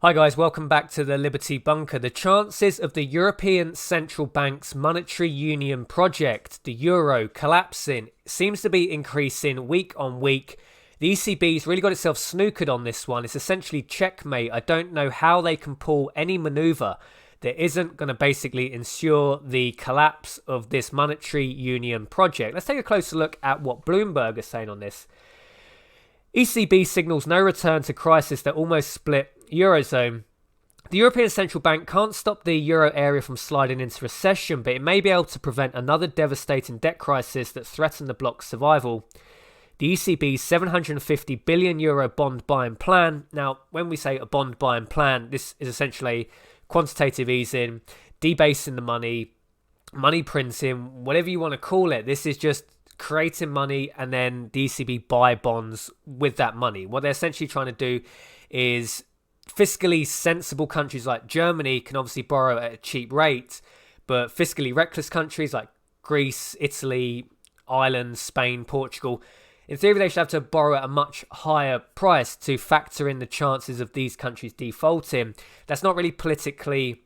Hi guys, welcome back to the Liberty Bunker. The chances of the European Central Bank's monetary union project, the euro, collapsing seems to be increasing week on week. The ECB's really got itself snookered on this one. It's essentially checkmate. I don't know how they can pull any manoeuvre that isn't going to basically ensure the collapse of this monetary union project. Let's take a closer look at what Bloomberg is saying on this. ECB signals no return to crisis that almost split Eurozone. The European Central Bank can't stop the euro area from sliding into recession, but it may be able to prevent another devastating debt crisis that threatens the bloc's survival. The ECB's €750 billion bond buying plan. Now, when we say a bond buying plan, this is essentially quantitative easing, debasing the money, money printing, whatever you want to call it. This is just creating money and then the ECB buy bonds with that money. What they're essentially trying to do is fiscally sensible countries like Germany can obviously borrow at a cheap rate, but fiscally reckless countries like Greece, Italy, Ireland, Spain, Portugal, in theory they should have to borrow at a much higher price to factor in the chances of these countries defaulting. That's not really politically,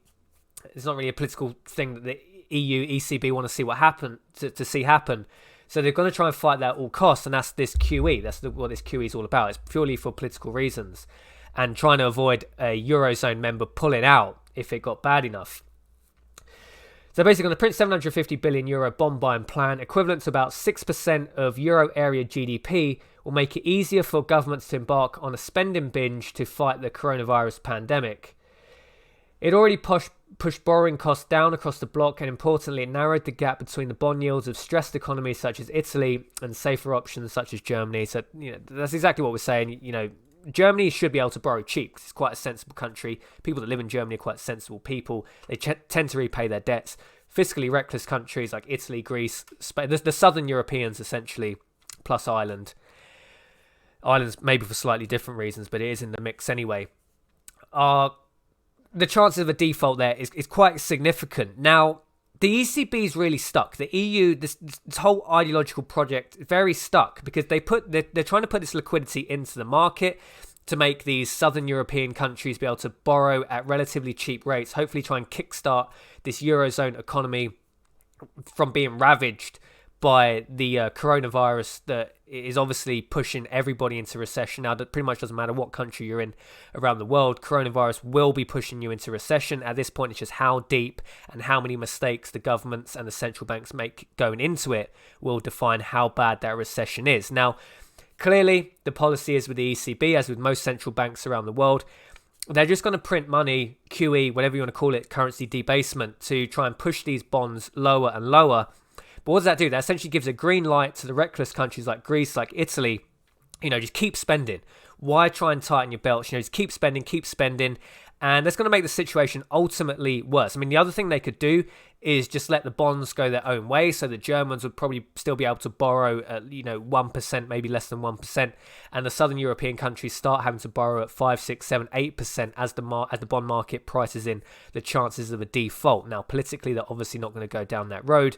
it's not really a political thing that the EU, ECB want to see what happen, to see happen. So they're going to try and fight that at all costs, and that's this QE. That's what this QE is all about. It's purely for political reasons and trying to avoid a Eurozone member pulling out if it got bad enough. So basically, on the print €750 billion bond buying plan, equivalent to about 6% of Euro area GDP, will make it easier for governments to embark on a spending binge to fight the coronavirus pandemic. It already pushed borrowing costs down across the bloc, and importantly, it narrowed the gap between the bond yields of stressed economies such as Italy and safer options such as Germany. So, that's exactly what we're saying. Germany should be able to borrow cheap because it's quite a sensible country. People that live in Germany are quite sensible people. They tend to repay their debts. Fiscally reckless countries like Italy, Greece, Spain, the southern Europeans essentially, plus Ireland. Ireland's maybe for slightly different reasons, but it is in the mix anyway. The chances of a default there is quite significant. Now, the ECB is really stuck. The EU, this whole ideological project, is very stuck because they're trying to put this liquidity into the market to make these southern European countries be able to borrow at relatively cheap rates, hopefully try and kickstart this Eurozone economy from being ravaged by the coronavirus that is obviously pushing everybody into recession. Now, that pretty much doesn't matter what country you're in around the world. Coronavirus will be pushing you into recession. At this point, it's just how deep and how many mistakes the governments and the central banks make going into it will define how bad that recession is. Now, clearly, the policy is with the ECB, as with most central banks around the world, they're just going to print money, QE, whatever you want to call it, currency debasement, to try and push these bonds lower and lower. But what does that do? That essentially gives a green light to the reckless countries like Greece, like Italy. Just keep spending. Why try and tighten your belts? Just keep spending. And that's going to make the situation ultimately worse. I mean, the other thing they could do is just let the bonds go their own way. So the Germans would probably still be able to borrow at, 1%, maybe less than 1%. And the southern European countries start having to borrow at 5, 6, 7, 8% as the bond market prices in the chances of a default. Now, politically, they're obviously not going to go down that road.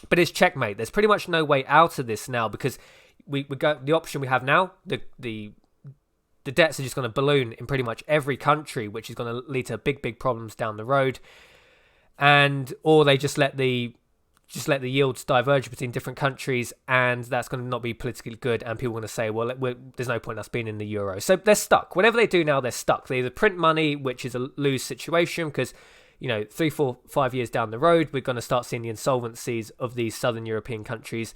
But it's checkmate. There's pretty much no way out of this now because we got the option we have now. The debts are just going to balloon in pretty much every country, which is going to lead to big problems down the road. Or they just let the yields diverge between different countries, and that's going to not be politically good. And people are going to say, well, there's no point in us being in the euro. So they're stuck. Whatever they do now, they're stuck. They either print money, which is a lose situation because 3, 4, 5 years down the road, we're going to start seeing the insolvencies of these southern European countries,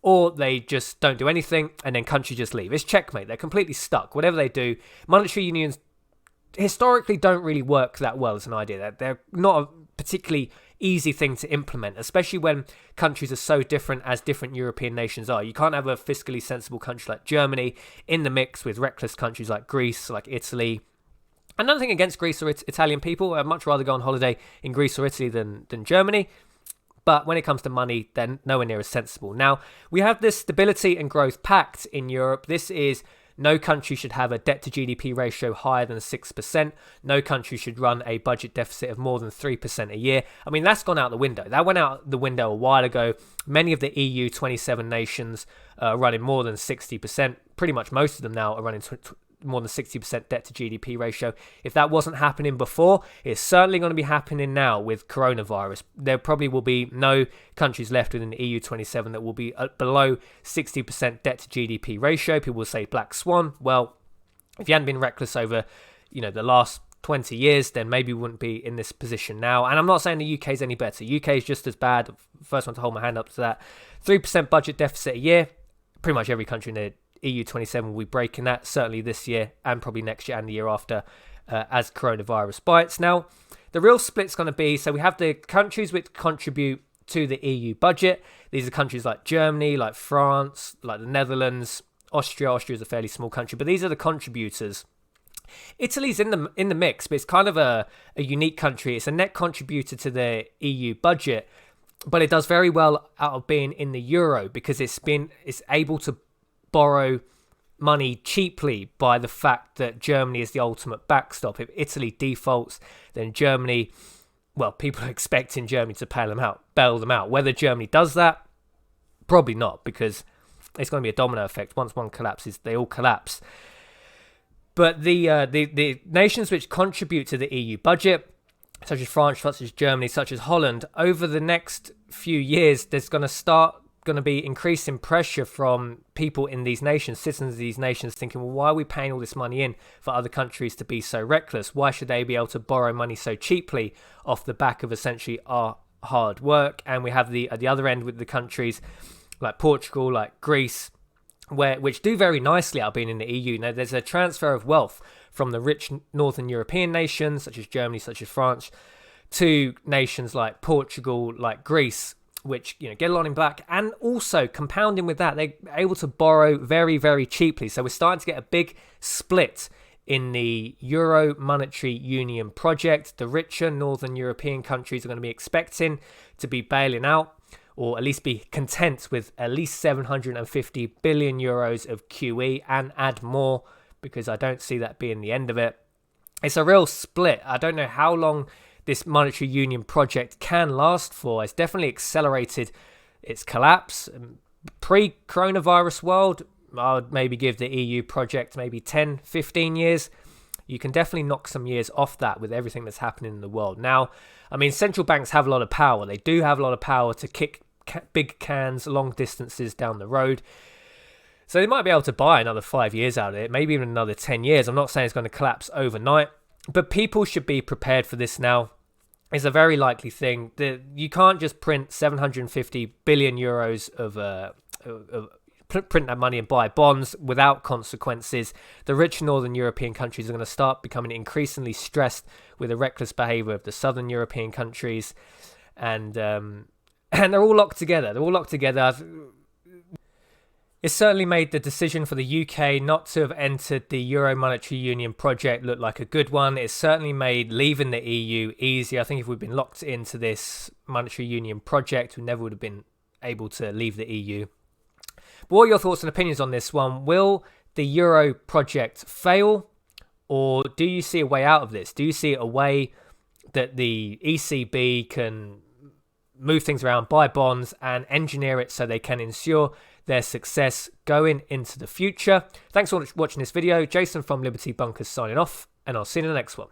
or they just don't do anything and then countries just leave. It's checkmate. They're completely stuck. Whatever they do, monetary unions historically don't really work that well as an idea. They're not a particularly easy thing to implement, especially when countries are so different as different European nations are. You can't have a fiscally sensible country like Germany in the mix with reckless countries like Greece, like Italy. And nothing against Greece or Italian people. I'd much rather go on holiday in Greece or Italy than Germany. But when it comes to money, they're nowhere near as sensible. Now, we have this Stability and Growth Pact in Europe. This is no country should have a debt to GDP ratio higher than 6%. No country should run a budget deficit of more than 3% a year. I mean, that's gone out the window. That went out the window a while ago. Many of the EU 27 nations are running more than 60%. Pretty much most of them now are running more than 60% debt to GDP ratio. If that wasn't happening before, it's certainly going to be happening now with coronavirus. There probably will be no countries left within the EU27 that will be below 60% debt to GDP ratio. People will say black swan. Well, if you hadn't been reckless over, the last 20 years, then maybe we wouldn't be in this position now. And I'm not saying the UK is any better. UK is just as bad. First one to hold my hand up to that. 3% budget deficit a year. Pretty much every country in the EU27 will be breaking that, certainly this year and probably next year and the year after, as coronavirus bites. Now, the real split's going to be, so we have the countries which contribute to the EU budget. These are countries like Germany, like France, like the Netherlands, Austria. Austria is a fairly small country, but these are the contributors. Italy's in the mix, but it's kind of a unique country. It's a net contributor to the EU budget, but it does very well out of being in the euro because it's able to borrow money cheaply by the fact that Germany is the ultimate backstop. If Italy defaults, then Germany, well, people are expecting Germany to bail them out. Whether Germany does that, probably not, because it's going to be a domino effect. Once one collapses, they all collapse. But the nations which contribute to the EU budget, such as France, such as Germany, such as Holland, over the next few years, there's going to be increasing pressure from people in these nations, citizens of these nations, thinking, well, why are we paying all this money in for other countries to be so reckless? Why should they be able to borrow money so cheaply off the back of essentially our hard work? And we have at the other end with the countries like Portugal, like Greece, which do very nicely out of being in the EU. Now, there's a transfer of wealth from the rich northern European nations, such as Germany, such as France, to nations like Portugal, like Greece, which get a lot in black, and also compounding with that, they're able to borrow very, very cheaply. So we're starting to get a big split in the Euro Monetary Union project. The richer northern European countries are going to be expecting to be bailing out, or at least be content with at least 750 billion euros of QE and add more, because I don't see that being the end of it. It's a real split. I don't know how long this monetary union project can last for. It's definitely accelerated its collapse. Pre-coronavirus world, I would maybe give the EU project maybe 10, 15 years. You can definitely knock some years off that with everything that's happening in the world. Now, I mean, central banks have a lot of power. They do have a lot of power to kick big cans long distances down the road. So they might be able to buy another 5 years out of it, maybe even another 10 years. I'm not saying it's going to collapse overnight, but people should be prepared for this now. It's a very likely thing. You can't just print 750 billion euros of print that money and buy bonds without consequences. The rich northern European countries are going to start becoming increasingly stressed with the reckless behavior of the southern European countries, and they're all locked together. It's certainly made the decision for the UK not to have entered the Euro Monetary Union project look like a good one. It's certainly made leaving the EU easier. I think if we'd been locked into this monetary union project, we never would have been able to leave the EU. But what are your thoughts and opinions on this one? Will the Euro project fail, or do you see a way out of this? Do you see a way that the ECB can move things around, buy bonds, and engineer it so they can ensure their success going into the future? Thanks for watching this video. Jason from Liberty Bunkers signing off, and I'll see you in the next one.